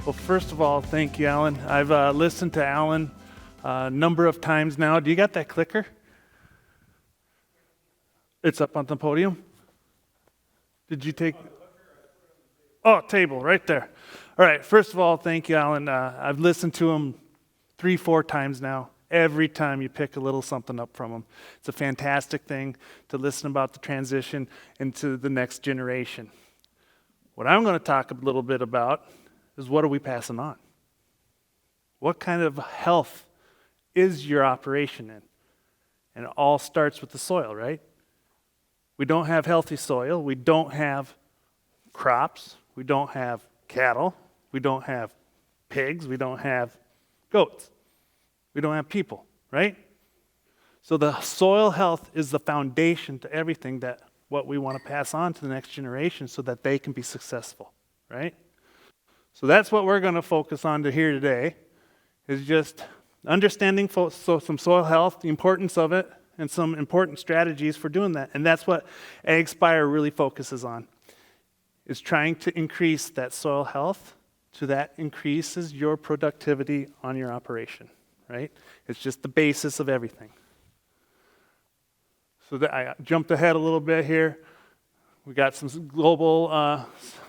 Well, first of all, thank you, Alan. I've listened to Alan a number of times now. Do you got that clicker? It's up on the podium. Did you take? Oh, table, right there. All right, first of all, thank you, Alan. I've listened to him 3-4 times now. Every time you pick a little something up from him. It's a fantastic thing to listen about the transition into the next generation. What I'm going to talk a little bit about is what are we passing on? What kind of health is your operation in? And it all starts with the soil, right? We don't have healthy soil. We don't have crops. We don't have cattle. We don't have pigs. We don't have goats. We don't have people, right? So the soil health is the foundation to everything that what we want to pass on to the next generation so that they can be successful, right? So that's what we're going to focus on to here today, is just understanding some soil health, the importance of it, and some important strategies for doing that. And that's what AgSpire really focuses on, is trying to increase that soil health so that increases your productivity on your operation, right? It's just the basis of everything. So I jumped ahead a little bit here. We got some global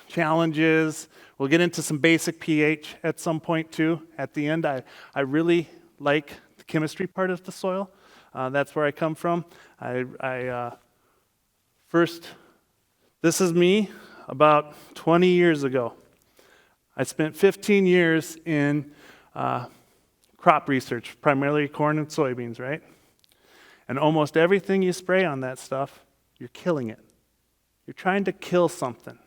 challenges. We'll get into some basic pH at some point too. At the end, I really like the chemistry part of the soil. That's where I come from. This is me about 20 years ago. I spent 15 years in crop research, primarily corn and soybeans, right? And almost everything you spray on that stuff, you're killing it. You're trying to kill something.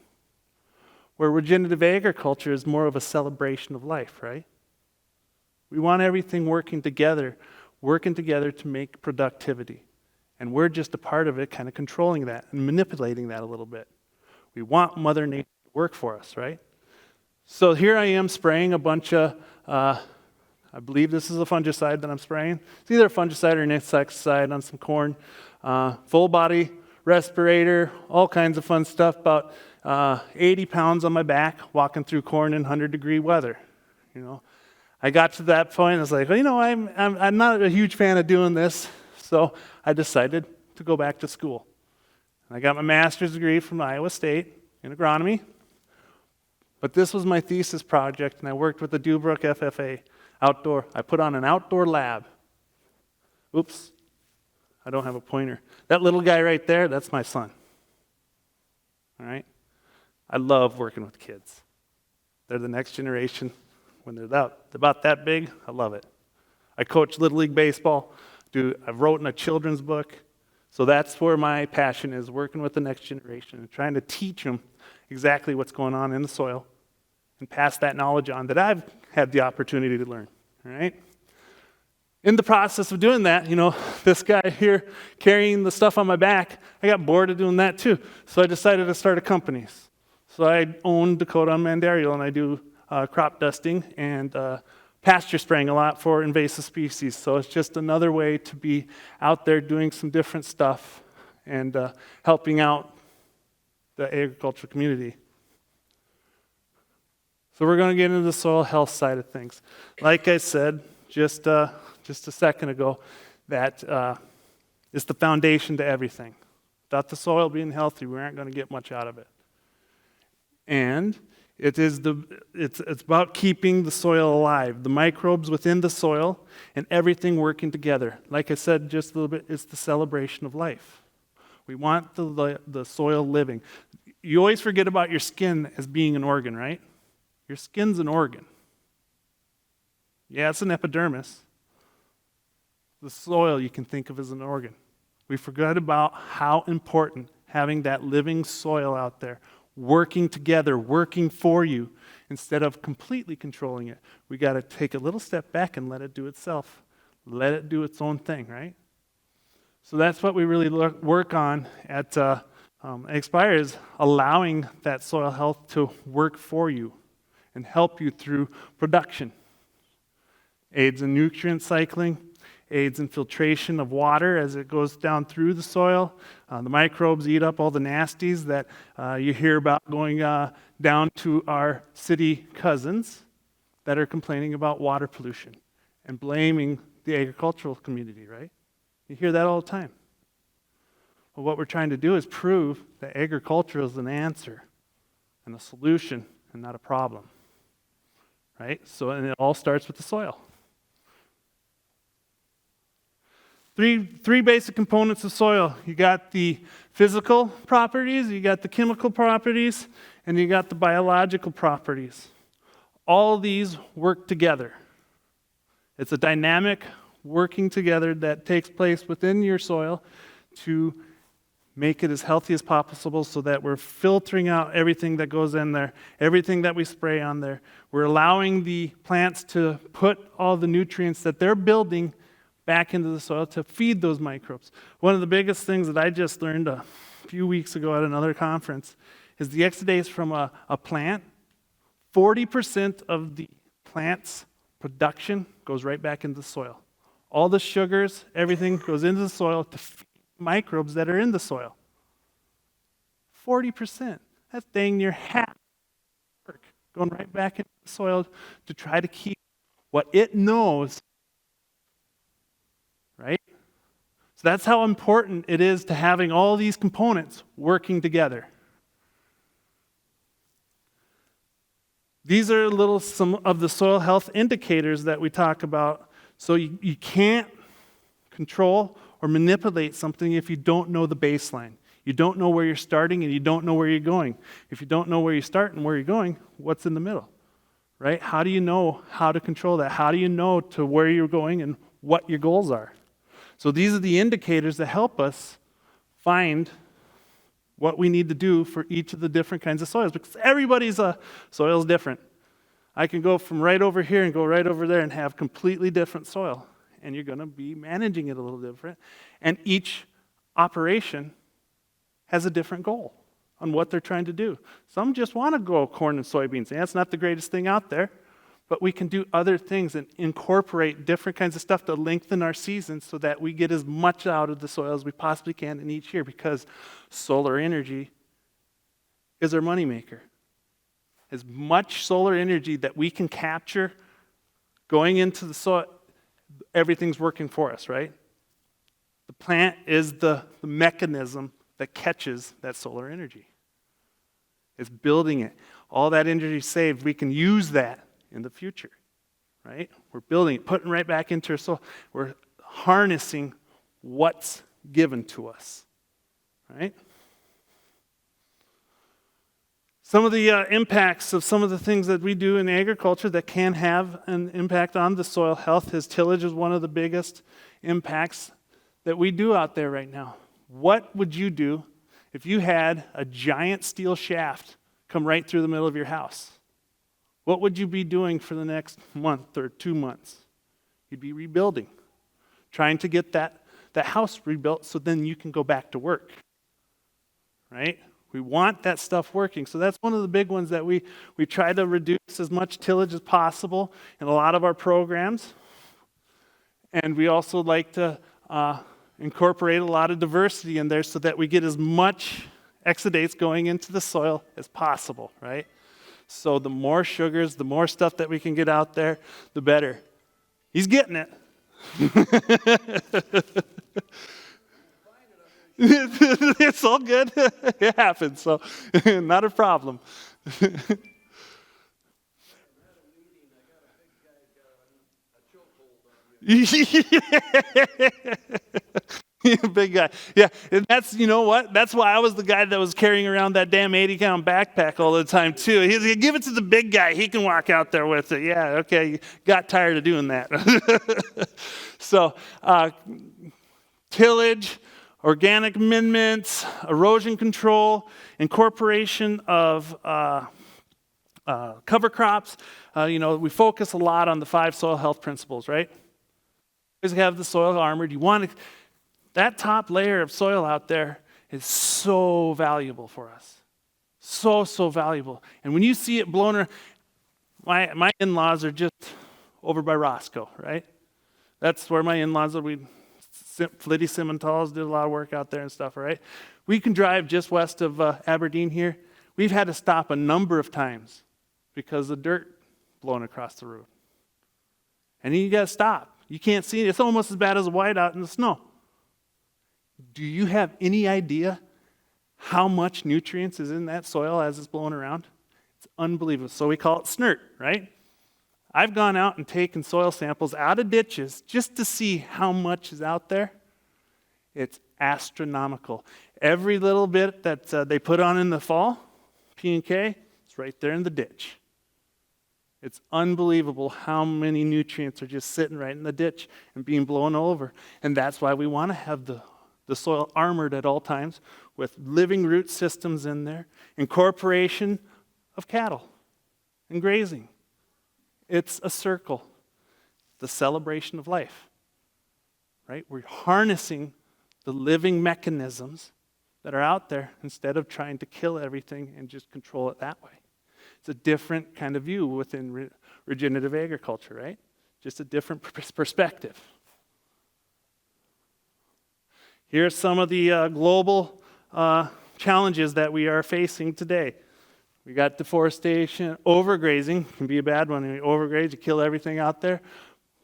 Where regenerative agriculture is more of a celebration of life, right? We want everything working together to make productivity. And we're just a part of it, kind of controlling that and manipulating that a little bit. We want Mother Nature to work for us, right? So here I am spraying a bunch of, I believe this is a fungicide that I'm spraying. It's either a fungicide or an insecticide on some corn. Full body respirator, all kinds of fun stuff, about 80 pounds on my back, walking through corn in 100-degree weather. You know, I got to that point, I was like, well, you know, I'm not a huge fan of doing this, so I decided to go back to school. I got my master's degree from Iowa State in agronomy, but this was my thesis project, and I worked with the Dubrook FFA outdoor. I put on an outdoor lab. Oops, I don't have a pointer. That little guy right there, that's my son. All right? I love working with kids. They're the next generation. When they're about that big, I love it. I coach Little League Baseball. I've written a children's book. So that's where my passion is, working with the next generation and trying to teach them exactly what's going on in the soil and pass that knowledge on that I've had the opportunity to learn. All right? In the process of doing that, you know, this guy here carrying the stuff on my back, I got bored of doing that too. So I decided to start a company. So I own Dakota Unmanned Aerial, and I do crop dusting and pasture spraying a lot for invasive species. So it's just another way to be out there doing some different stuff and helping out the agricultural community. So we're going to get into the soil health side of things. Like I said just a second ago, that is the foundation to everything. Without the soil being healthy, we aren't going to get much out of it. And it's about keeping the soil alive, the microbes within the soil, and everything working together. Like I said just a little bit, it's the celebration of life. We want the soil living. You always forget about your skin as being an organ, right? Your skin's an organ. Yeah, it's an epidermis. The soil you can think of as an organ. We forgot about how important having that living soil out there, working together, working for you, instead of completely controlling it. We got to take a little step back and let it do itself. Let it do its own thing, right? So that's what we really work on at AgSpire, is allowing that soil health to work for you and help you through production. Aids in nutrient cycling, aids in filtration of water as it goes down through the soil. The microbes eat up all the nasties that you hear about going down to our city cousins, that are complaining about water pollution and blaming the agricultural community, right? You hear that all the time. Well, what we're trying to do is prove that agriculture is an answer and a solution and not a problem, right? So, and it all starts with the soil. Three basic components of soil. You got the physical properties, you got the chemical properties, and you got the biological properties. All of these work together. It's a dynamic working together that takes place within your soil to make it as healthy as possible so that we're filtering out everything that goes in there, everything that we spray on there. We're allowing the plants to put all the nutrients that they're building back into the soil to feed those microbes. One of the biggest things that I just learned a few weeks ago at another conference is the exudates from a plant. 40% of the plant's production goes right back into the soil. All the sugars, everything goes into the soil to feed microbes that are in the soil. 40%. That's dang near half work going right back into the soil to try to keep what it knows, right? So that's how important it is to having all these components working together. These are some of the soil health indicators that we talk about. So you can't control or manipulate something if you don't know the baseline. You don't know where you're starting and you don't know where you're going. If you don't know where you start and where you're going, what's in the middle, right? How do you know how to control that? How do you know to where you're going and what your goals are? So these are the indicators that help us find what we need to do for each of the different kinds of soils, because everybody's soil is different. I can go from right over here and go right over there and have completely different soil, and you're going to be managing it a little different. And each operation has a different goal on what they're trying to do. Some just want to grow corn and soybeans, and that's not the greatest thing out there, but we can do other things and incorporate different kinds of stuff to lengthen our seasons so that we get as much out of the soil as we possibly can in each year, because solar energy is our moneymaker. As much solar energy that we can capture going into the soil, everything's working for us, right? The plant is the mechanism that catches that solar energy. It's building it. All that energy saved, we can use that in the future, right? We're building it, putting right back into our soil. We're harnessing what's given to us, right? Some of the impacts of some of the things that we do in agriculture that can have an impact on the soil health is tillage is one of the biggest impacts that we do out there right now. What would you do if you had a giant steel shaft come right through the middle of your house? What would you be doing for the next month or 2 months? You'd be rebuilding, trying to get that house rebuilt so then you can go back to work, right? We want that stuff working. So that's one of the big ones that we try to reduce as much tillage as possible in a lot of our programs. And we also like to incorporate a lot of diversity in there so that we get as much exudates going into the soil as possible, right? So the more sugars, the more stuff that we can get out there, the better. He's getting it. It's all good. It happens, so not a problem. Big guy. Yeah, and that's, you know what? That's why I was the guy that was carrying around that damn 80-pound backpack all the time, too. He's like, give it to the big guy. He can walk out there with it. Yeah, okay. Got tired of doing that. So, tillage, organic amendments, erosion control, incorporation of cover crops. We focus a lot on the 5 soil health principles, right? Always have the soil armored. You want to... That top layer of soil out there is so valuable for us. So valuable. And when you see it blown around, my in-laws are just over by Roscoe, right? That's where my in-laws are. Flitty Simmentals did a lot of work out there and stuff, right? We can drive just west of Aberdeen here. We've had to stop a number of times because the dirt blowing across the road. And then you got to stop. You can't see it. It's almost as bad as a whiteout in the snow. Do you have any idea how much nutrients is in that soil as it's blowing around? It's unbelievable. So we call it snert, right? I've gone out and taken soil samples out of ditches just to see how much is out there. It's astronomical. Every little bit that they put on in the fall, P&K, it's right there in the ditch. It's unbelievable how many nutrients are just sitting right in the ditch and being blown over. And that's why we want to have the soil armored at all times with living root systems in there, incorporation of cattle and grazing. It's a circle, the celebration of life, right? We're harnessing the living mechanisms that are out there instead of trying to kill everything and just control it that way. It's a different kind of view within regenerative agriculture, right? Just a different perspective. Here's some of the global challenges that we are facing today. We got deforestation, overgrazing can be a bad one. When you overgraze, you kill everything out there.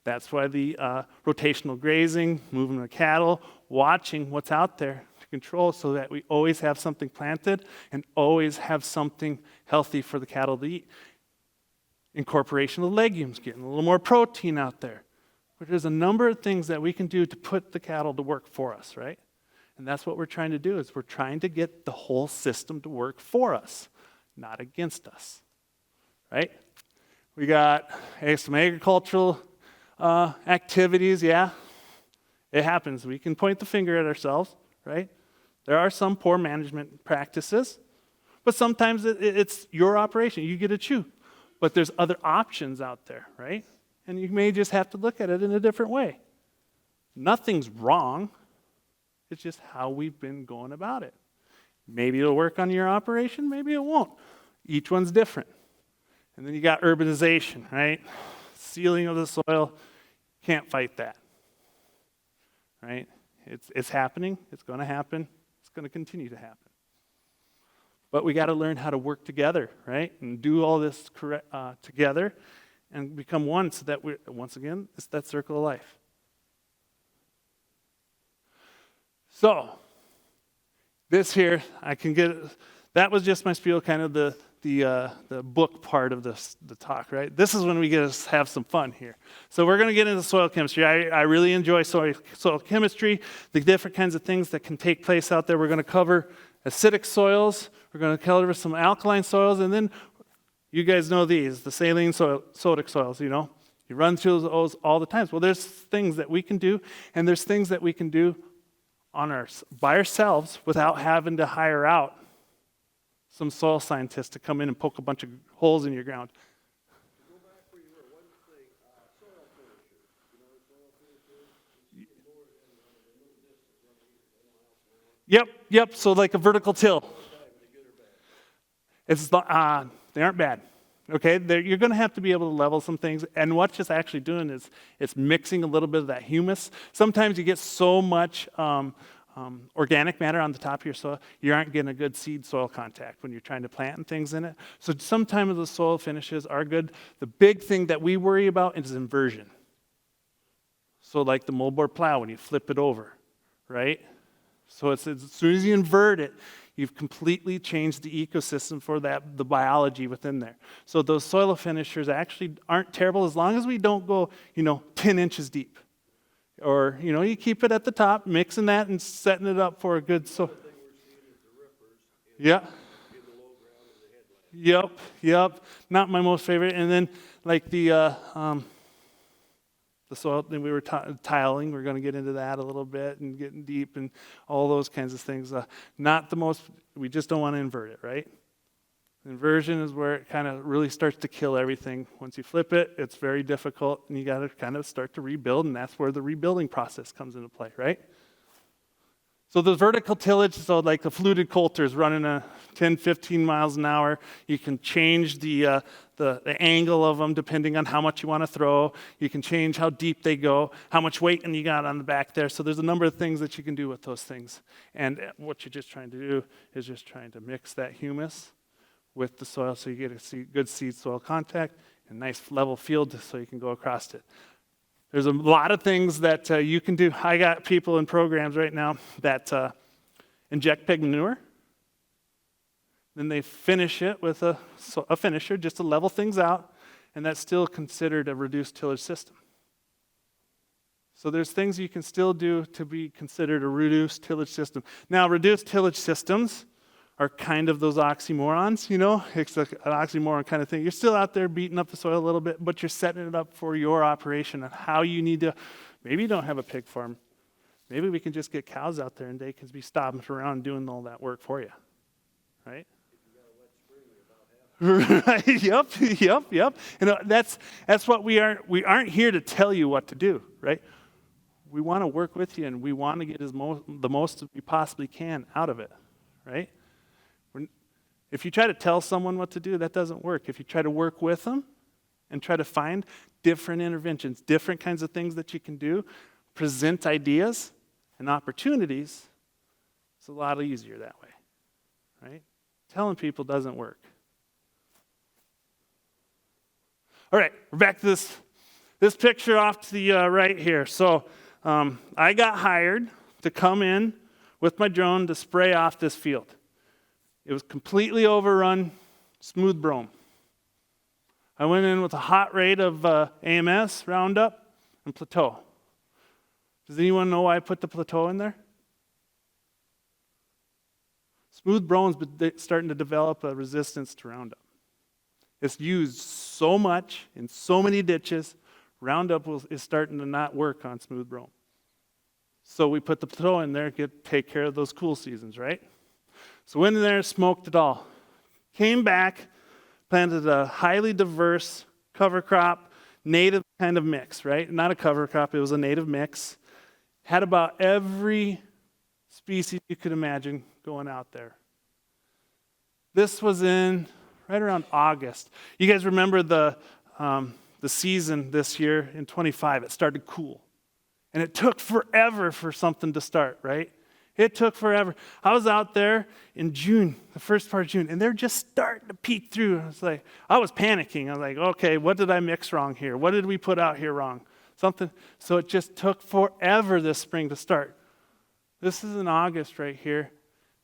That's why the rotational grazing, moving the cattle, watching what's out there to control so that we always have something planted and always have something healthy for the cattle to eat. Incorporation of legumes, getting a little more protein out there. But there's a number of things that we can do to put the cattle to work for us, right? And that's what we're trying to do, is we're trying to get the whole system to work for us, not against us, right? We got some agricultural activities, yeah. It happens. We can point the finger at ourselves, right? There are some poor management practices, but sometimes it's your operation. You get to choose. But there's other options out there, right? And you may just have to look at it in a different way. Nothing's wrong. It's just how we've been going about it. Maybe it'll work on your operation, maybe it won't. Each one's different. And then you got urbanization, right? Sealing of the soil, can't fight that, right? It's happening, it's going to happen, it's going to continue to happen. But we got to learn how to work together, right? And do all this together and become one so that we, once again, it's that circle of life. So, this here, I can get, that was just my spiel, kind of the book part of the talk, right? This is when we get to have some fun here. So we're going to get into soil chemistry. I really enjoy soil chemistry, the different kinds of things that can take place out there. We're going to cover acidic soils, we're going to cover some alkaline soils, and then you guys know these, the saline soil, sodic soils, you know. You run through those all the time. Well, there's things that we can do, and there's things that we can do by ourselves without having to hire out some soil scientists to come in and poke a bunch of holes in your ground. Go back where you were. What did you say? Soil finishers. You know what soil finishers? You lower it in a little distance, run 1 miles an hour. Yep. So like a vertical till. Are they good or bad? They aren't bad. Okay, you're going to have to be able to level some things, and what it's actually doing is it's mixing a little bit of that humus. Sometimes you get so much organic matter on the top of your soil, you aren't getting a good seed-soil contact when you're trying to plant and things in it. So sometimes the soil finishes are good. The big thing that we worry about is inversion. So like the moldboard plow, when you flip it over, right? So it's, as soon as you invert it, you've completely changed the ecosystem for the biology within there. So those soil finishers actually aren't terrible as long as we don't go, 10 inches deep. Or, you keep it at the top, mixing that and setting it up for a good soil. The thing we're seeing is the rippers in the low ground of the headland. Yep. Not my most favorite. And then like the soil, then we were tiling. We're going to get into that a little bit and getting deep and all those kinds of things. Not the most, we just don't want to invert it, right? Inversion is where it kind of really starts to kill everything. Once you flip it, it's very difficult, and you got to kind of start to rebuild, and that's where the rebuilding process comes into play, right? So the vertical tillage, so like the fluted coulters running 10, 15 miles an hour, you can change the angle of them depending on how much you want to throw. You can change how deep they go, how much weight you got on the back there. So there's a number of things that you can do with those things. And what you're just trying to do is just trying to mix that humus with the soil so you get a good seed-soil contact a nice level field so you can go across it. There's a lot of things that you can do. I got people in programs right now that inject pig manure. Then they finish it with a finisher just to level things out, and that's still considered a reduced tillage system. So there's things you can still do to be considered a reduced tillage system. Now, reduced tillage systems are kind of those oxymorons, you know? It's like an oxymoron kind of thing. You're still out there beating up the soil a little bit, but you're setting it up for your operation and how you need to. Maybe you don't have a pig farm. Maybe we can just get cows out there and they can be stomping around doing all that work for you, right? Right. Yep. And that's what we aren't here to tell you what to do, right? We want to work with you and we want to get the most we possibly can out of it, right? If you try to tell someone what to do, that doesn't work. If you try to work with them and try to find different interventions, different kinds of things that you can do, present ideas and opportunities, it's a lot easier that way, right? Telling people doesn't work. All right, we're back to this picture off to the right here. So I got hired to come in with my drone to spray off this field. It was completely overrun, smooth brome. I went in with a hot rate of AMS, Roundup, and Plateau. Does anyone know why I put the Plateau in there? Smooth brome's starting to develop a resistance to Roundup. It's used so much in so many ditches, Roundup is starting to not work on smooth brome. So we put the Plateau in there to take care of those cool seasons, right? So went in there, smoked it all. Came back, planted a highly diverse cover crop, native kind of mix, right? Not a cover crop, it was a native mix. Had about every species you could imagine going out there. This was in right around August. You guys remember the season this year in 25, it started cool. And it took forever for something to start, right? It took forever. I was out there in June, the first part of June, and they're just starting to peek through. I was panicking. I was like, okay, what did I mix wrong here? What did we put out here wrong? Something. So it just took forever this spring to start. This is in August right here.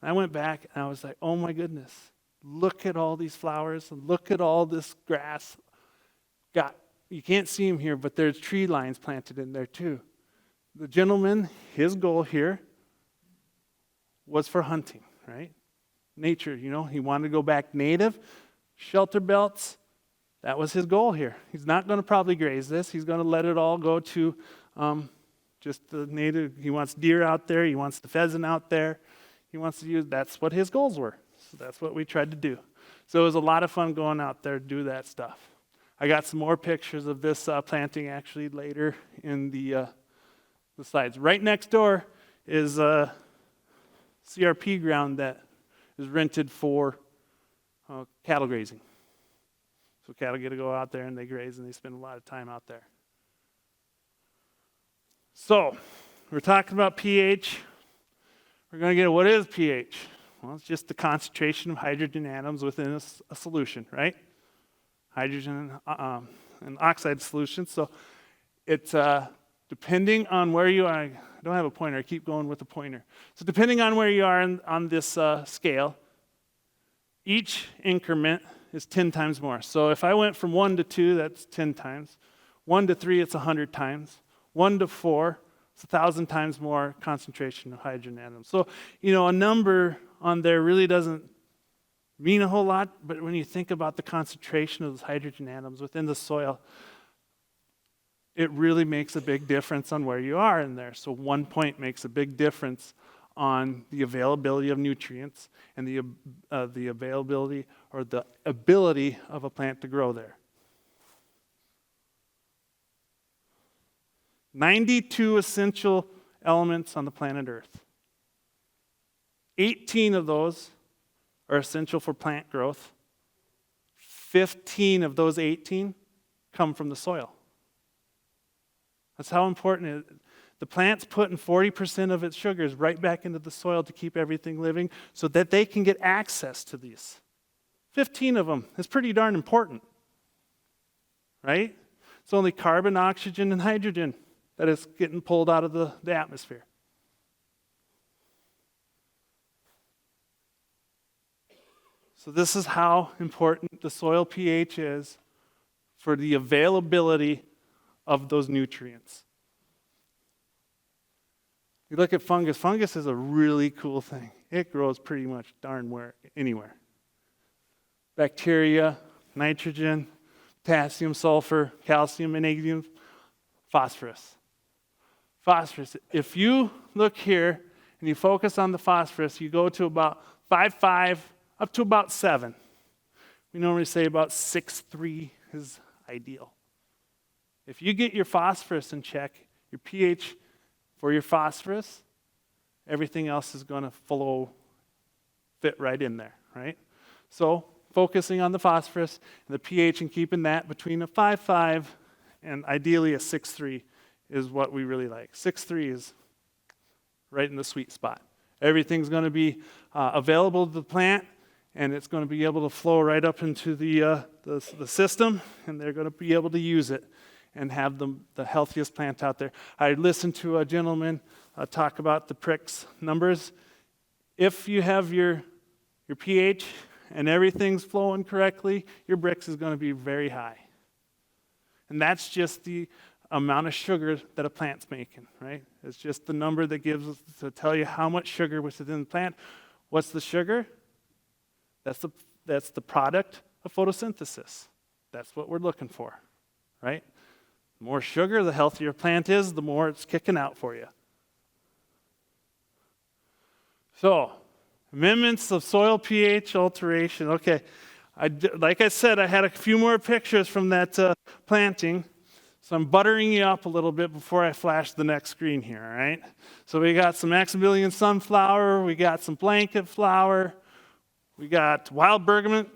And I went back and I was like, oh my goodness. Look at all these flowers and look at all this grass. You can't see them here, but there's tree lines planted in there too. The gentleman, his goal here was for hunting, right? Nature, he wanted to go back native, shelter belts. That was his goal here. He's not going to probably graze this. He's going to let it all go to just the native. He wants deer out there. He wants the pheasant out there. He wants to use, that's what his goals were. So that's what we tried to do. So it was a lot of fun going out there to do that stuff. I got some more pictures of this planting actually later in the slides. Right next door is CRP ground that is rented for cattle grazing. So cattle get to go out there and they graze and they spend a lot of time out there. So we're talking about pH. We're going to get what is pH? Well, it's just the concentration of hydrogen atoms within a solution, right? Hydrogen and oxide solution. So it's depending on where you are. I don't have a pointer. I keep going with the pointer. So depending on where you are on this scale, each increment is 10 times more. So if I went from 1 to 2, that's 10 times. 1 to 3, it's 100 times. 1 to 4, it's 1,000 times more concentration of hydrogen atoms. So, a number on there really doesn't mean a whole lot, but when you think about the concentration of those hydrogen atoms within the soil, it really makes a big difference on where you are in there. So 1 point makes a big difference on the availability of nutrients and the availability or the ability of a plant to grow there. 92 essential elements on the planet Earth. 18 of those are essential for plant growth. 15 of those 18 come from the soil. That's how important it is. The plant's putting 40% of its sugars right back into the soil to keep everything living so that they can get access to these. 15 of them is pretty darn important. right? It's only carbon, oxygen, and hydrogen that is getting pulled out of the atmosphere. So this is how important the soil pH is for the availability of those nutrients. You look at fungus. Fungus is a really cool thing. It grows pretty much darn anywhere. Bacteria, nitrogen, potassium, sulfur, calcium, magnesium, phosphorus. Phosphorus. If you look here and you focus on the phosphorus, you go to about 5.5 up to about 7. We normally say about 6.3 is ideal. If you get your phosphorus in check, your pH for your phosphorus, everything else is going to fit right in there, right? So focusing on the phosphorus and the pH and keeping that between a 5.5 and ideally a 6.3 is what we really like. 6.3 is right in the sweet spot. Everything's going to be available to the plant, and it's going to be able to flow right up into the system, and they're going to be able to use it and have the healthiest plant out there. I listened to a gentleman talk about the PRIX numbers. If you have your pH and everything's flowing correctly, your Brix is going to be very high. And that's just the amount of sugar that a plant's making, right? It's just the number that gives us to tell you how much sugar was within the plant. What's the sugar? That's the product of photosynthesis. That's what we're looking for, right? The more sugar, the healthier a plant is, the more it's kicking out for you. So, amendments of soil pH alteration. Okay, like I said, I had a few more pictures from that planting. So I'm buttering you up a little bit before I flash the next screen here, all right? So we got some Maximilian sunflower, we got some blanket flower, we got wild bergamot,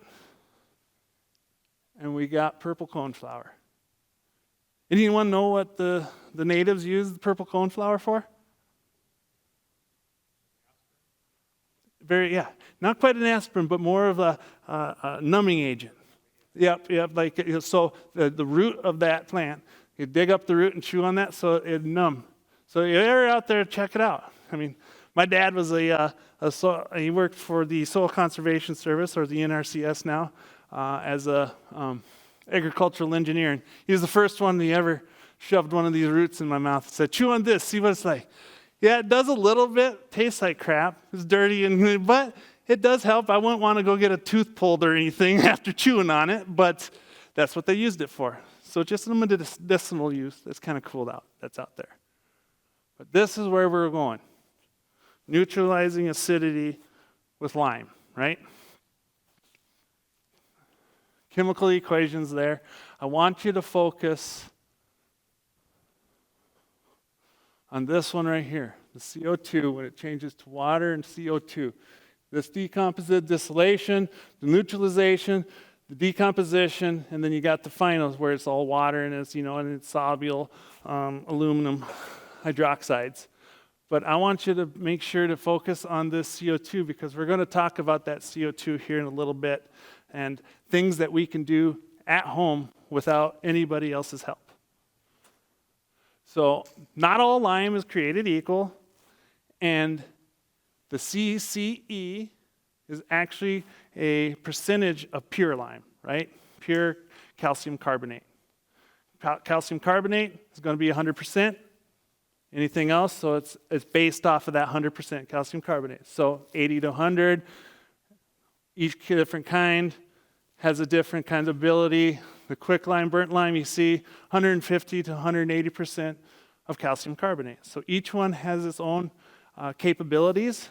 and we got purple coneflower. Anyone know what the natives use the purple coneflower for? Not quite an aspirin, but more of a numbing agent. Yep, so the root of that plant, you dig up the root and chew on that so it numb. So you're out there, check it out. I mean, my dad was he worked for the Soil Conservation Service, or the NRCS now, as a agricultural engineer. And he was the first one to ever shoved one of these roots in my mouth and said, chew on this, see what it's like. Yeah, it does a little bit, tastes like crap, it's dirty, but it does help. I wouldn't want to go get a tooth pulled or anything after chewing on it, but that's what they used it for. So just a medicinal use that's kind of cool that's out there. But this is where we're going. Neutralizing acidity with lime, right? Chemical equations there. I want you to focus on this one right here, the CO2, when it changes to water and CO2. This decomposition, distillation, the neutralization, the decomposition, and then you got the finals where it's all water and it's soluble aluminum hydroxides. But I want you to make sure to focus on this CO2 because we're going to talk about that CO2 here in a little bit and things that we can do at home without anybody else's help. So not all lime is created equal, and the CCE is actually a percentage of pure lime, right? Pure calcium carbonate. Calcium carbonate is going to be 100%. Anything else? So it's based off of that 100% calcium carbonate. So 80 to 100, each different kind has a different kind of ability. The quick lime, burnt lime, you see 150 to 180% of calcium carbonate. So each one has its own capabilities,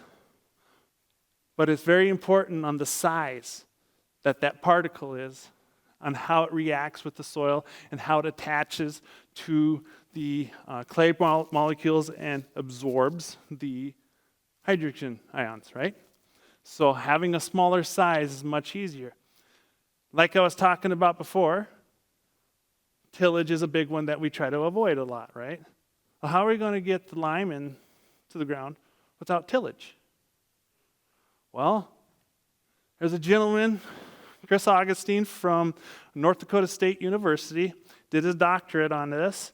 but it's very important on the size that particle is, on how it reacts with the soil and how it attaches to the clay molecules and absorbs the hydrogen ions, right? So having a smaller size is much easier. Like I was talking about before, tillage is a big one that we try to avoid a lot, right? Well, how are we going to get the lime into the ground without tillage? Well, there's a gentleman Chris Augustine from North Dakota State University did his doctorate on this.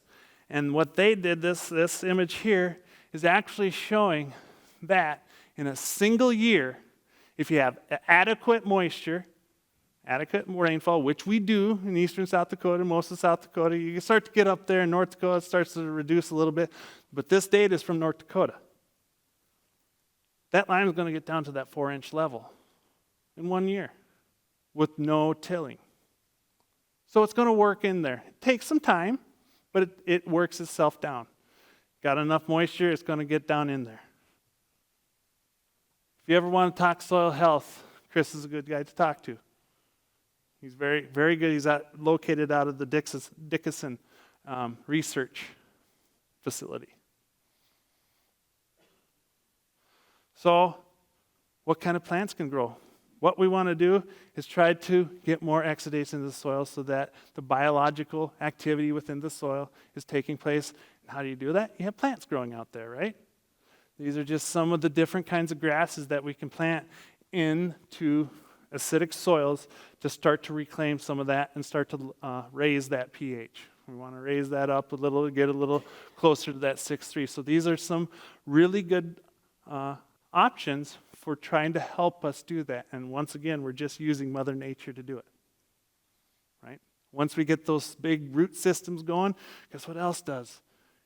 And what they did, this image here, is actually showing that in a single year, if you have adequate moisture, adequate rainfall, which we do in eastern South Dakota, most of South Dakota, you start to get up there in North Dakota, it starts to reduce a little bit. But this data is from North Dakota. That line is going to get down to that 4-inch level in 1 year with no tilling. So it's going to work in there. It takes some time, but it works itself down. Got enough moisture, it's going to get down in there. If you ever want to talk soil health, Chris is a good guy to talk to. He's very, very good. He's located out of the Dickinson Research Facility. So, what kind of plants can grow? What we want to do is try to get more exudates into the soil so that the biological activity within the soil is taking place. And how do you do that? You have plants growing out there, right? These are just some of the different kinds of grasses that we can plant into acidic soils to start to reclaim some of that and start to raise that pH. We want to raise that up a little, get a little closer to that 6.3. So these are some really good options for trying to help us do that. And once again, we're just using Mother Nature to do it. Right? Once we get those big root systems going, guess what else does?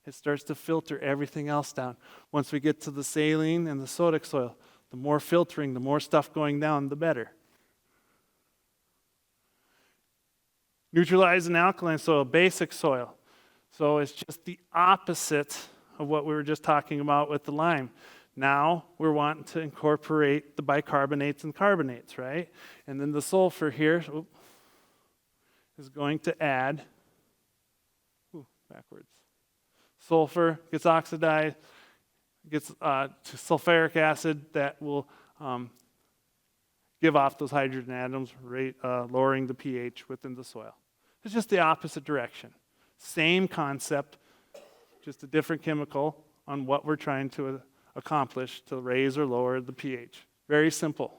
It starts to filter everything else down. Once we get to the saline and the sodic soil, the more filtering, the more stuff going down, the better. Neutralized and alkaline soil, basic soil. So it's just the opposite of what we were just talking about with the lime. Now we're wanting to incorporate the bicarbonates and carbonates, right? And then the sulfur here is going to add, backwards. Sulfur gets oxidized, gets to sulfuric acid that will give off those hydrogen atoms, lowering the pH within the soil. It's just the opposite direction. Same concept, just a different chemical on what we're trying to accomplish to raise or lower the pH. Very simple.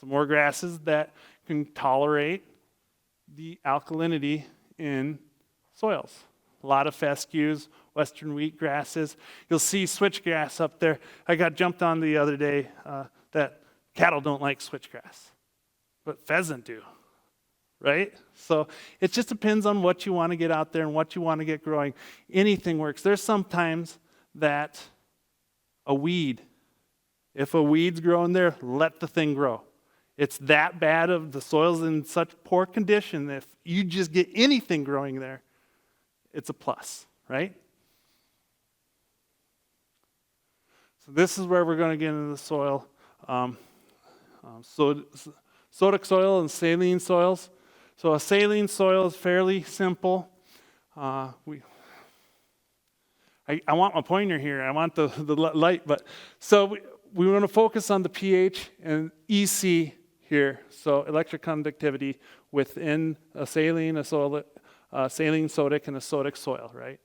Some more grasses that can tolerate the alkalinity in soils. A lot of fescues, western wheat grasses. You'll see switchgrass up there. I got jumped on the other day that cattle don't like switchgrass, but pheasant do, right? So it just depends on what you want to get out there and what you want to get growing. Anything works. There's sometimes that a weed, if a weed's growing there, let the thing grow. It's that bad of the soil's in such poor condition that if you just get anything growing there, it's a plus, right? So this is where we're going to get into the soil. Sodic soil and saline soils. So a saline soil is fairly simple. I want my pointer here. I want the light. But so we want to focus on the pH and EC here. So electric conductivity within a saline, saline sodic, and a sodic soil, right?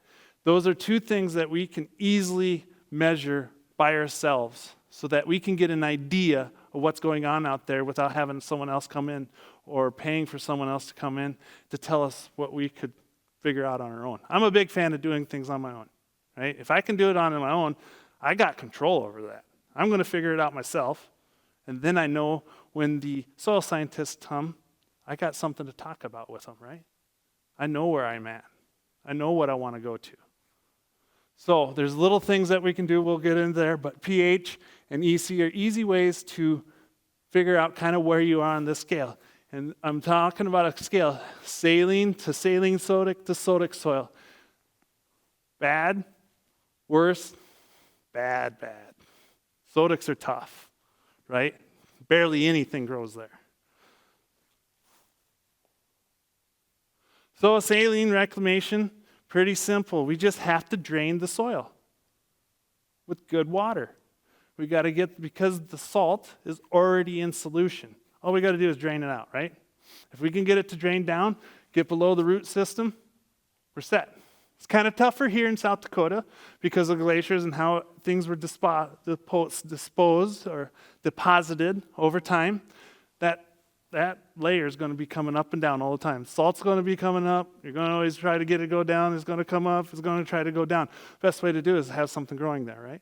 Those are two things that we can easily measure by ourselves so that we can get an idea of what's going on out there without having someone else come in or paying for someone else to come in to tell us what we could figure out on our own. I'm a big fan of doing things on my own, right? If I can do it on my own, I got control over that. I'm going to figure it out myself, and then I know when the soil scientists come, I got something to talk about with them, right? I know where I'm at. I know what I want to go to. So there's little things that we can do. We'll get into there, but pH and EC are easy ways to figure out kind of where you are on this scale. And I'm talking about a scale, saline to saline sodic to sodic soil. Bad, worse, bad. Sodics are tough, right? Barely anything grows there. So a saline reclamation, pretty simple. We just have to drain the soil with good water. We got to get, because the salt is already in solution, all we got to do is drain it out, right? If we can get it to drain down, get below the root system, we're set. It's kind of tougher here in South Dakota because of glaciers and how things were disposed or deposited over time. that layer is going to be coming up and down all the time. Salt's going to be coming up. You're going to always try to get it to go down. It's going to come up. It's going to try to go down. Best way to do it is have something growing there, right?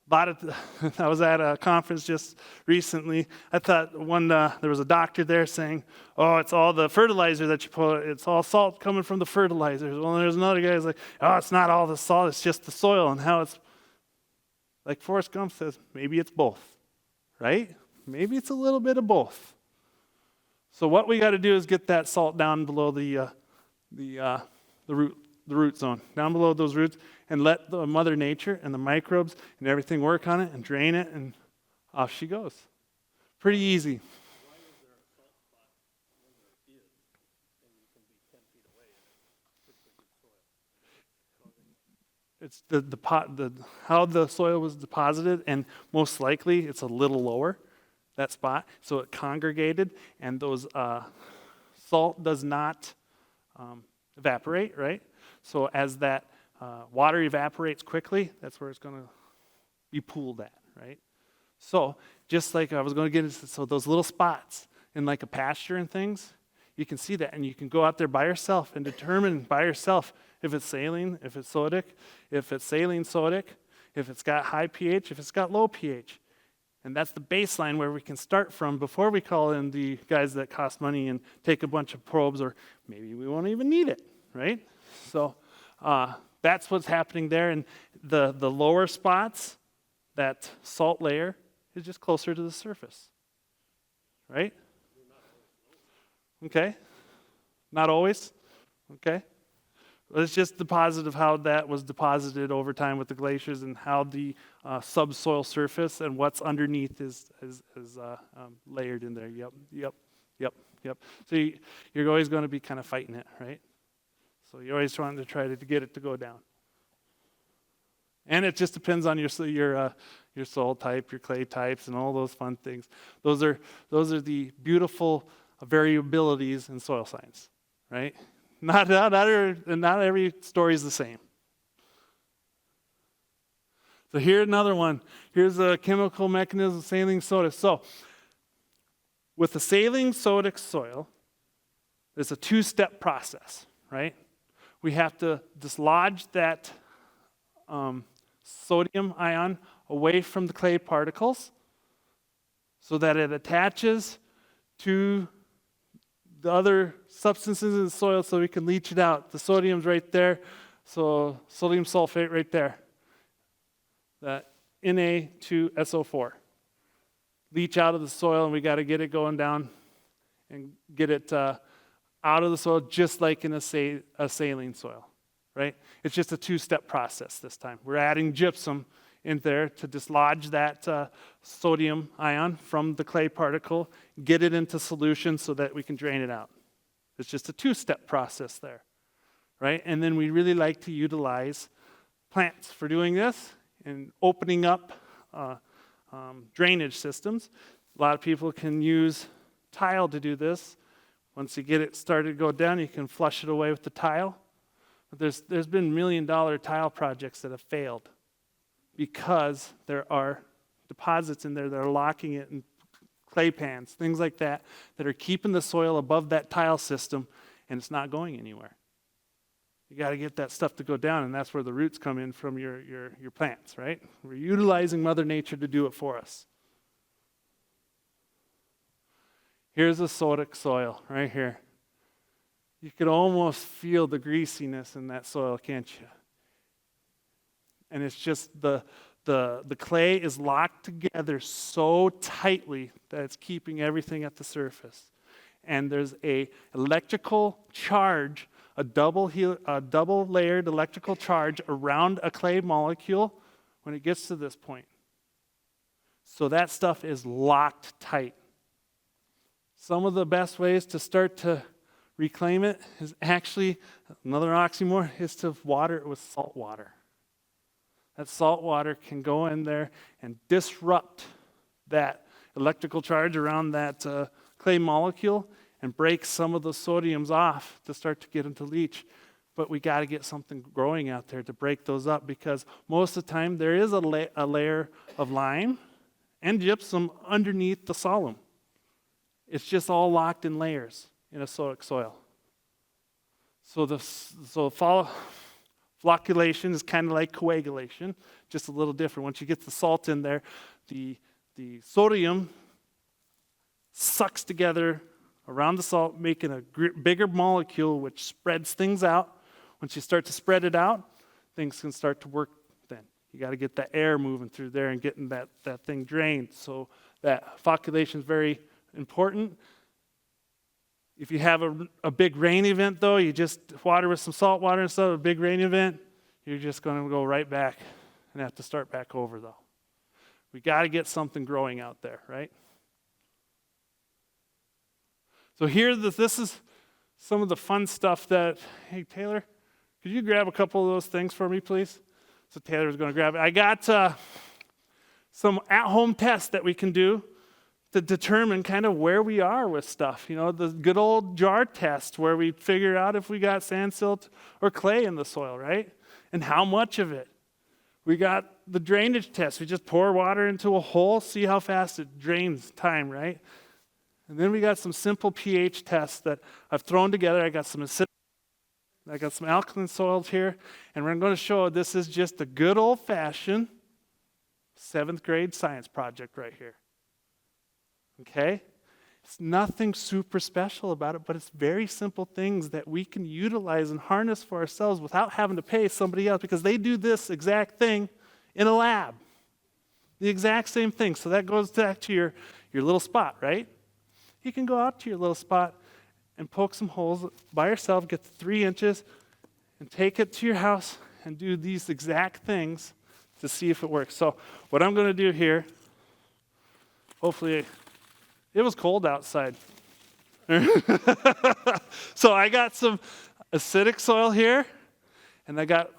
I was at a conference just recently. I thought there was a doctor there saying, "Oh, it's all the fertilizer that you put. It's all salt coming from the fertilizers." Well, there's another guy who's like, "Oh, it's not all the salt. It's just the soil." And how it's like Forrest Gump says, maybe it's both, right? Maybe it's a little bit of both. So what we got to do is get that salt down below the root zone, down below those roots, and let the Mother Nature and the microbes and everything work on it and drain it, and off she goes. Pretty easy. Why is there a salt spot when there is, and you can be 10 feet away and it's pretty good soil? It's how the soil was deposited, and most likely it's a little lower, that spot, so it congregated, and those salt does not evaporate, right? So as that water evaporates quickly, that's where it's going to be pooled at, right? So just like I was going to get into, so those little spots in like a pasture and things, you can see that, and you can go out there by yourself and determine by yourself if it's saline, if it's sodic, if it's saline sodic, if it's got high pH, if it's got low pH. And that's the baseline where we can start from before we call in the guys that cost money and take a bunch of probes, or maybe we won't even need it, right? So that's what's happening there. And the lower spots, that salt layer is just closer to the surface, right? Okay. Not always. Okay. It's just the positive how that was deposited over time with the glaciers, and how the subsoil surface and what's underneath is layered in there. Yep. So you're always going to be kind of fighting it, right? So you're always trying to get it to go down. And it just depends on your soil type, your clay types, and all those fun things. Those are the beautiful variabilities in soil science, right? Not every story is the same. So here's another one. Here's a chemical mechanism of saline soda. So with the saline sodic soil, there's a two-step process, right? We have to dislodge that sodium ion away from the clay particles so that it attaches to the other substances in the soil so we can leach it out. The sodium's right there, so sodium sulfate right there. That Na2SO4. Leach out of the soil, and we got to get it going down and get it out of the soil just like in a saline soil, right? It's just a two-step process this time. We're adding gypsum in there to dislodge that sodium ion from the clay particle, get it into solution so that we can drain it out. It's just a two-step process there, right? And then we really like to utilize plants for doing this and opening up drainage systems. A lot of people can use tile to do this. Once you get it started to go down, you can flush it away with the tile. But there's been $1 million tile projects that have failed because there are deposits in there that are locking it in clay pans, things like that are keeping the soil above that tile system, and it's not going anywhere. You got to get that stuff to go down, and that's where the roots come in from your plants, right? We're utilizing Mother Nature to do it for us. Here's a sodic soil right here. You could almost feel the greasiness in that soil, can't you? And it's just the clay is locked together so tightly that it's keeping everything at the surface. And there's a electrical charge, a double layered electrical charge around a clay molecule when it gets to this point. So that stuff is locked tight. Some of the best ways to start to reclaim it is actually, another oxymoron, is to water it with salt water. That salt water can go in there and disrupt that electrical charge around that clay molecule and break some of the sodiums off to start to get them to leach. But we got to get something growing out there to break those up, because most of the time there is a layer of lime and gypsum underneath the soil. It's just all locked in layers in acidic soil. So flocculation is kind of like coagulation, just a little different. Once you get the salt in there, the sodium sucks together around the salt, making a bigger molecule which spreads things out. Once you start to spread it out, things can start to work then. You got to get that air moving through there and getting that thing drained. So that flocculation is very important. If you have a big rain event, though, you just water with some salt water and stuff, a big rain event, you're just going to go right back and have to start back over, though. We got to get something growing out there, right? So this is some of the fun stuff that, hey, Taylor, could you grab a couple of those things for me, please? So Taylor's going to grab it. I got some at-home tests that we can do to determine kind of where we are with stuff. You know, the good old jar test where we figure out if we got sand, silt, or clay in the soil, right? And how much of it. We got the drainage test. We just pour water into a hole, see how fast it drains time, right? And then we got some simple pH tests that I've thrown together. I got some acidic, I got some alkaline soils here, and we're going to show this is just a good old-fashioned 7th grade science project right here. Okay? It's nothing super special about it, but it's very simple things that we can utilize and harness for ourselves without having to pay somebody else, because they do this exact thing in a lab. The exact same thing. So that goes back to your little spot, right? You can go out to your little spot and poke some holes by yourself, get the 3 inches, and take it to your house and do these exact things to see if it works. So what I'm going to do here, hopefully, it was cold outside. So I got some acidic soil here, and I got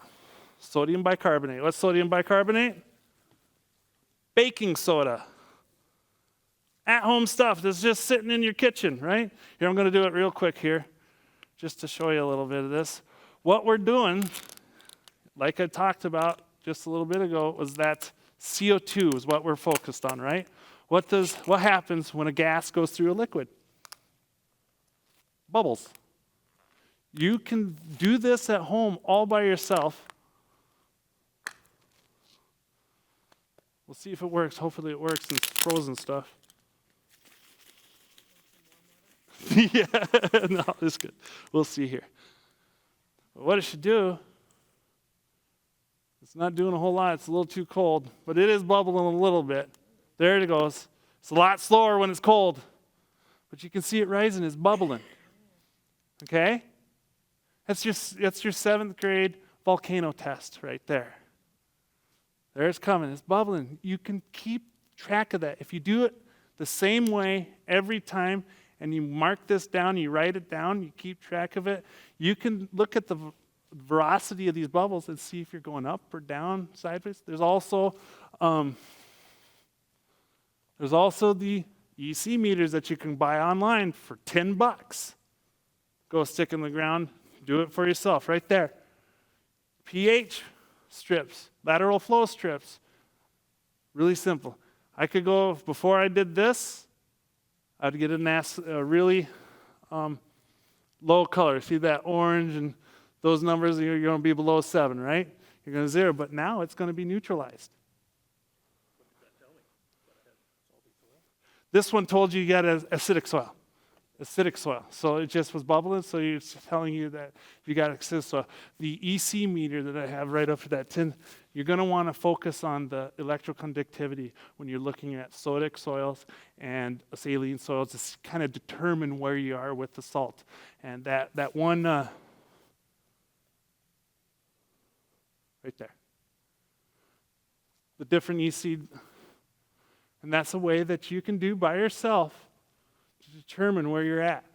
sodium bicarbonate. What's sodium bicarbonate? Baking soda. At-home stuff that's just sitting in your kitchen, right? Here, I'm going to do it real quick here, just to show you a little bit of this. What we're doing, like I talked about just a little bit ago, was that CO2 is what we're focused on, right? What happens when a gas goes through a liquid? Bubbles. You can do this at home all by yourself. We'll see if it works. Hopefully it works in frozen stuff. Yeah, no, it's good. We'll see here. But what it should do, it's not doing a whole lot. It's a little too cold, but it is bubbling a little bit. There it goes. It's a lot slower when it's cold, but you can see it rising. It's bubbling. Okay? That's your 7th grade volcano test right there. There it's coming. It's bubbling. You can keep track of that. If you do it the same way every time, and you mark this down, you write it down, you keep track of it, you can look at the velocity of these bubbles and see if you're going up or down, sideways. There's also the EC meters that you can buy online for $10. Go stick in the ground, do it for yourself right there. pH strips, lateral flow strips, really simple. I could go, before I did this, I'd get a really low color. See that orange and those numbers, you're going to be below 7, right? You're going to 0, but now it's going to be neutralized. What did that tell me? Salty soil? This one told you got acidic soil. Acidic soil. So it just was bubbling, so it's telling you that you got acidic soil. The EC meter that I have right up to that tin, you're going to want to focus on the electroconductivity when you're looking at sodic soils and saline soils to kind of determine where you are with the salt. And that one right there. The different EC, and that's a way that you can do by yourself to determine where you're at.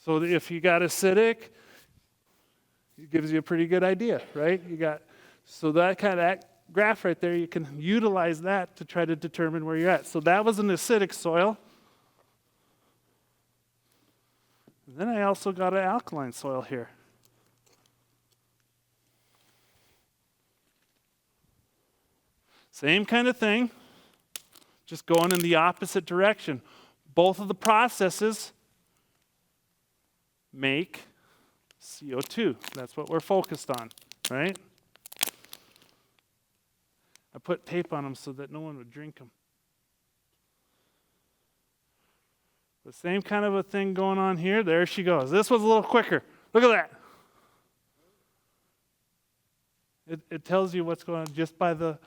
So that if you got acidic, it gives you a pretty good idea, right? So that kind of graph right there, you can utilize that to try to determine where you're at. So that was an acidic soil. And then I also got an alkaline soil here. Same kind of thing, just going in the opposite direction. both of the processes make CO2. That's what we're focused on, right? I put tape on them so that no one would drink them. The same kind of a thing going on here. There she goes. This was a little quicker. Look at that. It tells you what's going on just by the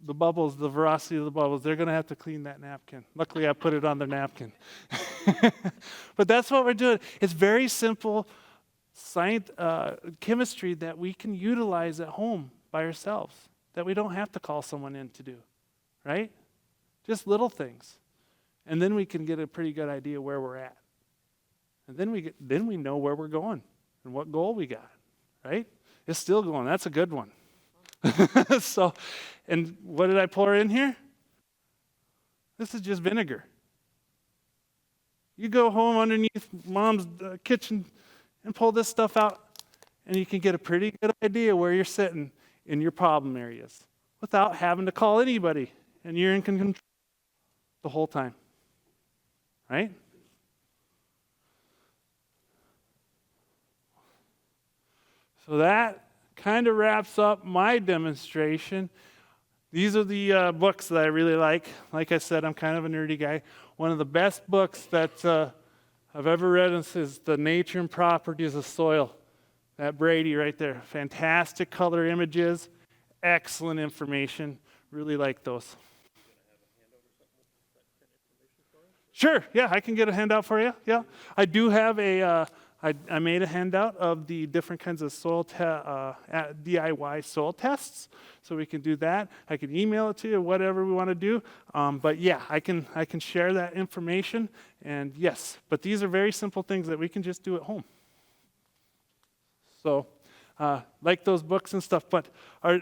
bubbles, the velocity of the bubbles. They're going to have to clean that napkin. Luckily, I put it on their napkin. But that's what we're doing. It's very simple science, chemistry that we can utilize at home by ourselves, that we don't have to call someone in to do, right? Just little things. And then we can get a pretty good idea where we're at. And then we know where we're going and what goal we got, right? It's still going. That's a good one. So, and what did I pour in here? This is just vinegar. You go home underneath mom's kitchen and pull this stuff out, and you can get a pretty good idea where you're sitting in your problem areas without having to call anybody, and you're in control the whole time. Right? So that kind of wraps up my demonstration. These are the books that I really like. Like I said, I'm kind of a nerdy guy. One of the best books that I've ever read is The Nature and Properties of Soil. That Brady right there. Fantastic color images, excellent information. Really like those. Sure, yeah, I can get a handout for you. Yeah, I do have I made a handout of the different kinds of soil DIY soil tests, so we can do that. I can email it to you, whatever we want to do. But yeah, I can share that information. And yes, but these are very simple things that we can just do at home. So, like those books and stuff. But are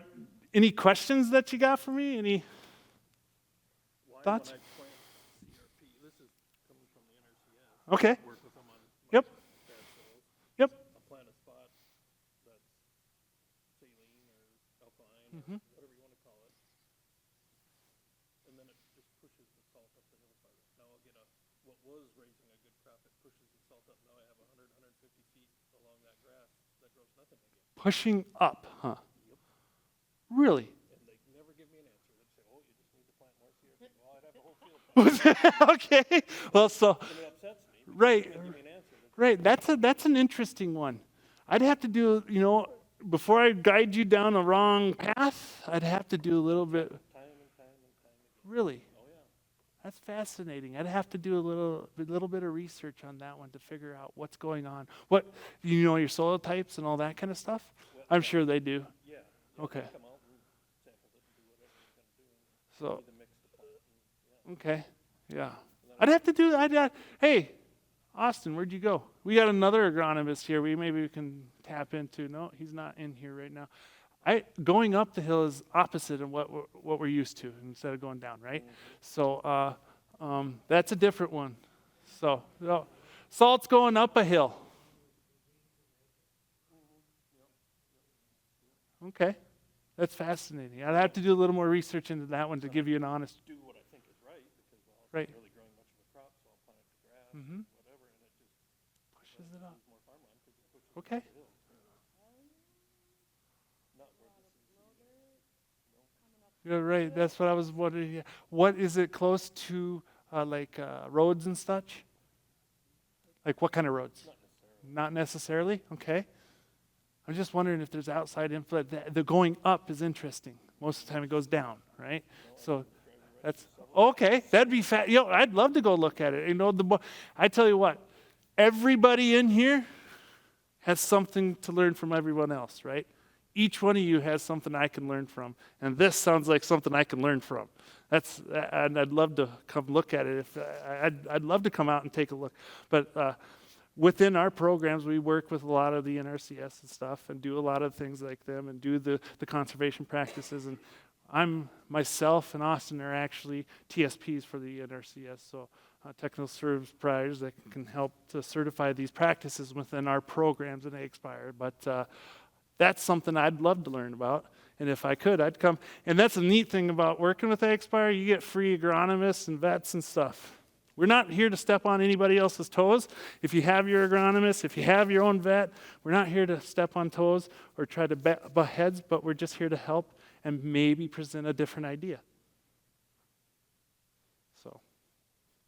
any questions that you got for me? Any thoughts? Okay. Work with them on Yep. bad soils. Yep. I'll plant a spot that's saline or alkaline, Mhm. or whatever you want to call it. And then it just pushes the salt up the hill farther. Now I'll get what was raising a good crop, it pushes the salt up. Now I have 100, 150 feet along that grass that grows nothing again. Pushing up, huh? Really? And they never give me an answer. They say, oh, you just need to plant more CRP. Well, I'd have the whole field planted. Okay. Well, so And it upsets me. right. They give me an answer. Right, that's an interesting one. I'd have to do, before I guide you down a wrong path, I'd have to do a little bit. Time and time again. Really? Oh, yeah. That's fascinating. I'd have to do a little bit of research on that one to figure out what's going on. What, your soil types and all that kind of stuff? I'm sure they do. Yeah. Okay. Come out and sample it and do whatever you're going to do. So, Either mix the plant and, okay, yeah. I'd have to do, hey, Austin, where'd you go? We got another agronomist here. Maybe we can tap into. No, he's not in here right now. Going up the hill is opposite of what we're used to instead of going down, right? So that's a different one. So salt's going up a hill. Okay, that's fascinating. I'd have to do a little more research into that one to give you an honest. do what I think is right because Right. I'm really growing much of a crop, so I'll plant the grass, Mhm. whatever, and it just Pushes it up. lose more farmland because it pushes Okay. it up the hill. Not where this is. You're right. That's what I was wondering. Yeah. What is it close to, roads and such? Like what kind of roads? Not necessarily. Okay. I'm just wondering if there's outside influence. The going up is interesting. Most of the time it goes down, right? So that's okay. That'd be I'd love to go look at it. I tell you what, everybody in here has something to learn from everyone else, right? Each one of you has something I can learn from, and this sounds like something I can learn from. And I'd love to come look at it. I'd love to come out and take a look. But within our programs, we work with a lot of the NRCS and stuff, and do a lot of things like them, and do the conservation practices. And myself and Austin are actually TSPs for the NRCS, so technical service providers that can help to certify these practices within our programs in AgSpire. But that's something I'd love to learn about. And if I could, I'd come. And that's a neat thing about working with AgSpire. You get free agronomists and vets and stuff. We're not here to step on anybody else's toes. If you have your agronomist, if you have your own vet, we're not here to step on toes or try to butt heads, but we're just here to help and maybe present a different idea. So,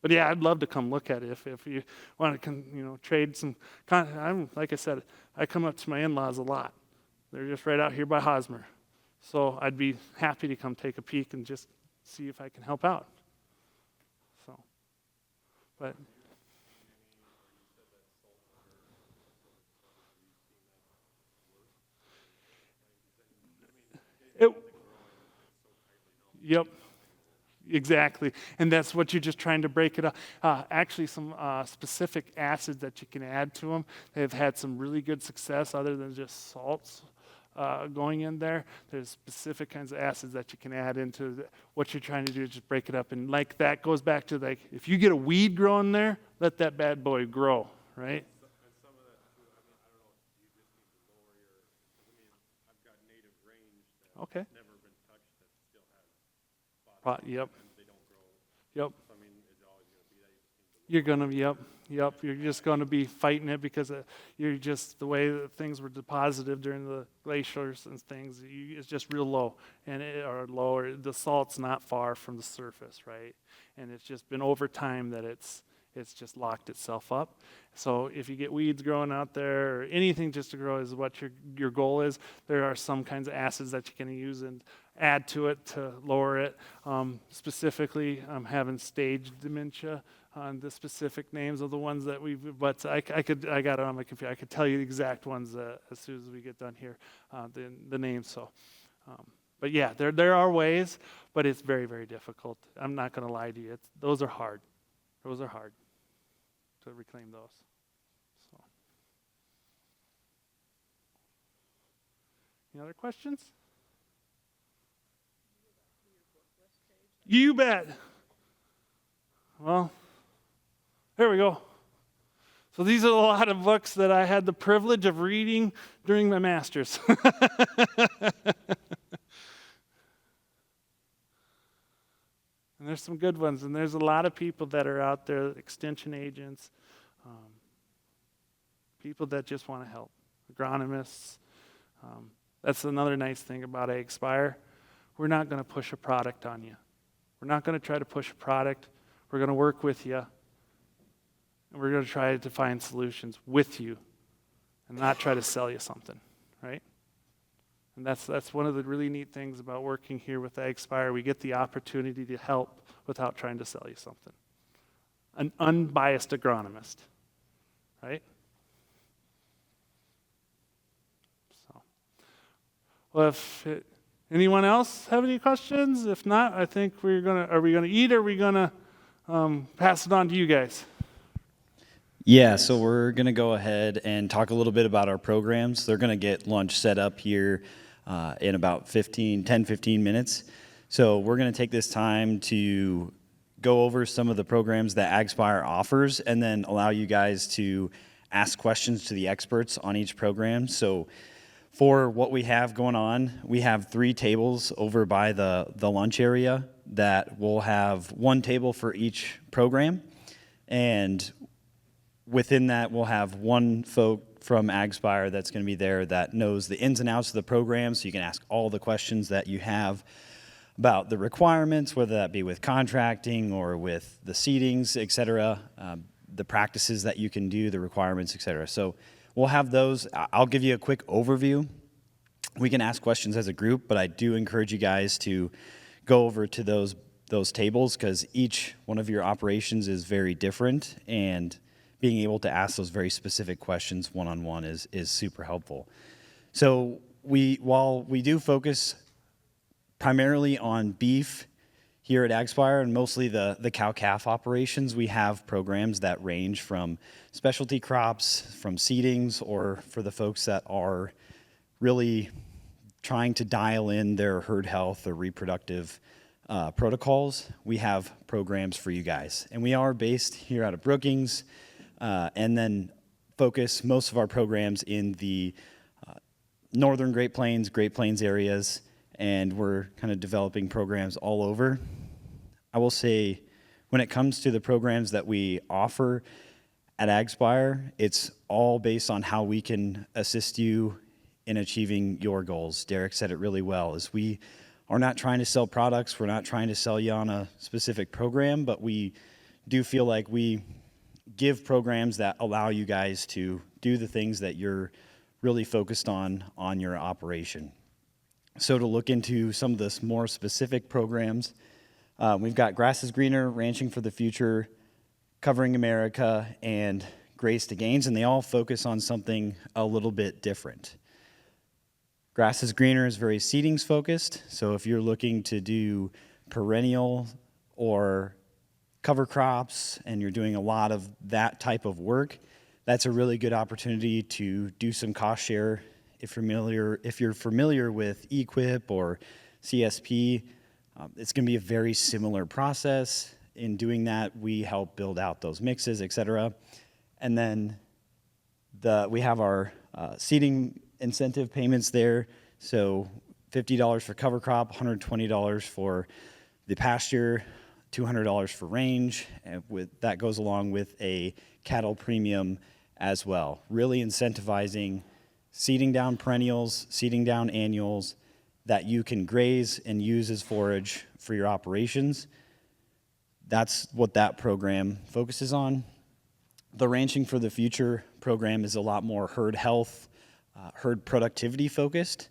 but yeah, I'd love to come look at it if you want to, trade some. Like I said, I come up to my in-laws a lot. They're just right out here by Hosmer. So I'd be happy to come take a peek and just see if I can help out. So, but it, yep, exactly. And that's what you're just trying to break it up. Actually, some specific acids that you can add to them. They've had some really good success other than just salts. Going in there, there's specific kinds of acids that you can add into what you're trying to do is just break it up. And like that goes back to like, if you get a weed growing there, let that bad boy grow, right? And some of that too, I mean, I don't know, you just need to lower your, I've got native range that's Okay. never been touched that still has spots. Yep. And they don't grow. Yep. So, I mean, it's always going to be that. You just need to You're gonna, yep. You're just gonna be fighting it because you're just the way that things were deposited during the glaciers and things. It's just real low, or lower. The salt's not far from the surface, right? And it's just been over time that it's just locked itself up. So if you get weeds growing out there or anything just to grow is what your goal is, there are some kinds of acids that you can use and add to it to lower it. Specifically, I'm having stage dementia on the specific names of the ones that but I got it on my computer. I could tell you the exact ones as soon as we get done here, the names. So, but yeah, there are ways, but it's very, very difficult. I'm not going to lie to you. Those are hard. Those are hard to reclaim those. So, any other questions? You bet. Well, there we go. So these are a lot of books that I had the privilege of reading during my master's. And there's some good ones, and there's a lot of people that are out there, extension agents, people that just want to help, agronomists. That's another nice thing about AgSpire. We're not going to push a product on you. We're not going to try to push a product. We're going to work with you. And we're going to try to find solutions with you and not try to sell you something, right? And that's one of the really neat things about working here with AgSpire. We get the opportunity to help without trying to sell you something. An unbiased agronomist, right? So, well, anyone else have any questions? If not, I think are we gonna eat or are we gonna pass it on to you guys? Yeah, so we're going to go ahead and talk a little bit about our programs. They're going to get lunch set up here in about 10, 15 minutes. So we're going to take this time to go over some of the programs that AgSpire offers and then allow you guys to ask questions to the experts on each program. So for what we have going on, we have 3 tables over by the lunch area that will have 1 table for each program. And within that, we'll have 1 folk from AgSpire that's going to be there that knows the ins and outs of the program, so you can ask all the questions that you have about the requirements, whether that be with contracting or with the seedings, et cetera, the practices that you can do, the requirements, et cetera. So we'll have those. I'll give you a quick overview. We can ask questions as a group, but I do encourage you guys to go over to those tables because each one of your operations is very different, and being able to ask those very specific questions one-on-one is super helpful. So while we do focus primarily on beef here at AgSpire and mostly the cow-calf operations, we have programs that range from specialty crops, from seedings, or for the folks that are really trying to dial in their herd health or reproductive protocols, we have programs for you guys. And we are based here out of Brookings, and then focus most of our programs in the northern Great Plains areas, and we're kind of developing programs all over. I will say, when it comes to the programs that we offer at AgSpire, it's all based on how we can assist you in achieving your goals. Derek said it really well, is we are not trying to sell products. We're not trying to sell you on a specific program, but we do feel like we give programs that allow you guys to do the things that you're really focused on your operation. So to look into some of the more specific programs, we've got Grass is Greener, Ranching for the Future, Covering America, and Grace to Gains, and they all focus on something a little bit different. Grass is Greener is very seedings focused, so if you're looking to do perennial or cover crops and you're doing a lot of that type of work, that's a really good opportunity to do some cost share. If you're familiar with Equip or CSP, it's going to be a very similar process. In doing that, we help build out those mixes, et cetera. And then we have our seeding incentive payments there. So $50 for cover crop, $120 for the pasture, $200 for range. And that goes along with a cattle premium as well. Really incentivizing seeding down perennials, seeding down annuals that you can graze and use as forage for your operations. That's what that program focuses on. The Ranching for the Future program is a lot more herd health, herd productivity focused.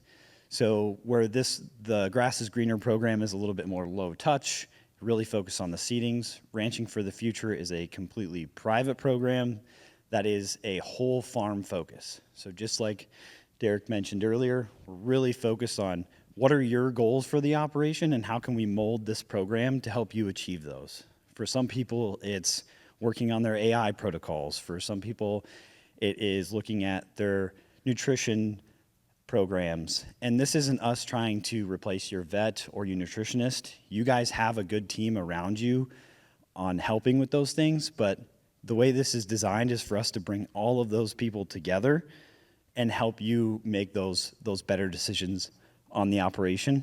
So where the Grass is Greener program is a little bit more low touch, really focused on the seedings. Ranching for the Future is a completely private program that is a whole farm focus. So just like Derek mentioned earlier, we're really focused on what are your goals for the operation and how can we mold this program to help you achieve those. For some people, it's working on their AI protocols. For some people, it is looking at their nutrition programs. And this isn't us trying to replace your vet or your nutritionist. You guys have a good team around you on helping with those things, but the way this is designed is for us to bring all of those people together and help you make those better decisions on the operation.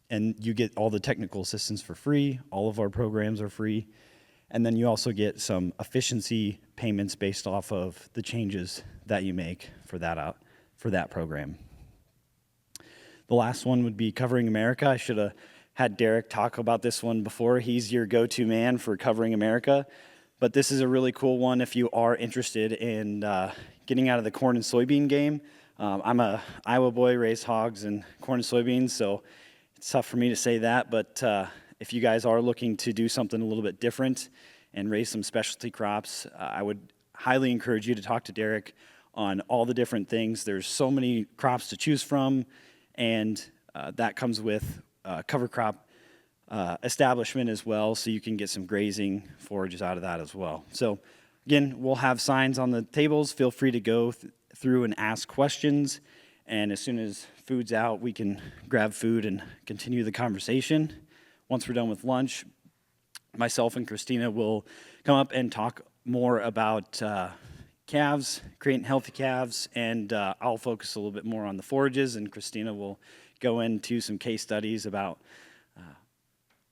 And you get all the technical assistance for free. All of our programs are free. And then you also get some efficiency payments based off of the changes that you make for that program. The last one would be Covering America. I should have had Derek talk about this one before. He's your go-to man for Covering America. But this is a really cool one if you are interested in getting out of the corn and soybean game. I'm a Iowa boy, raised hogs and corn and soybeans, so it's tough for me to say that. But if you guys are looking to do something a little bit different and raise some specialty crops, I would highly encourage you to talk to Derek on all the different things. There's so many crops to choose from, and that comes with cover crop establishment as well, so you can get some grazing forages out of that as well. So again, we'll have signs on the tables. Feel free to go through and ask questions, and as soon as food's out, we can grab food and continue the conversation. Once we're done with lunch, myself and Christina will come up and talk more about calves, creating healthy calves, and I'll focus a little bit more on the forages, and Christina will go into some case studies about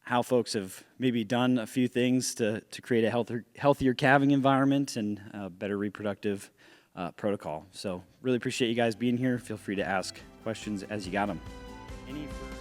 how folks have maybe done a few things to create a healthier calving environment and a better reproductive protocol. So really appreciate you guys being here. Feel free to ask questions as you got them. Any further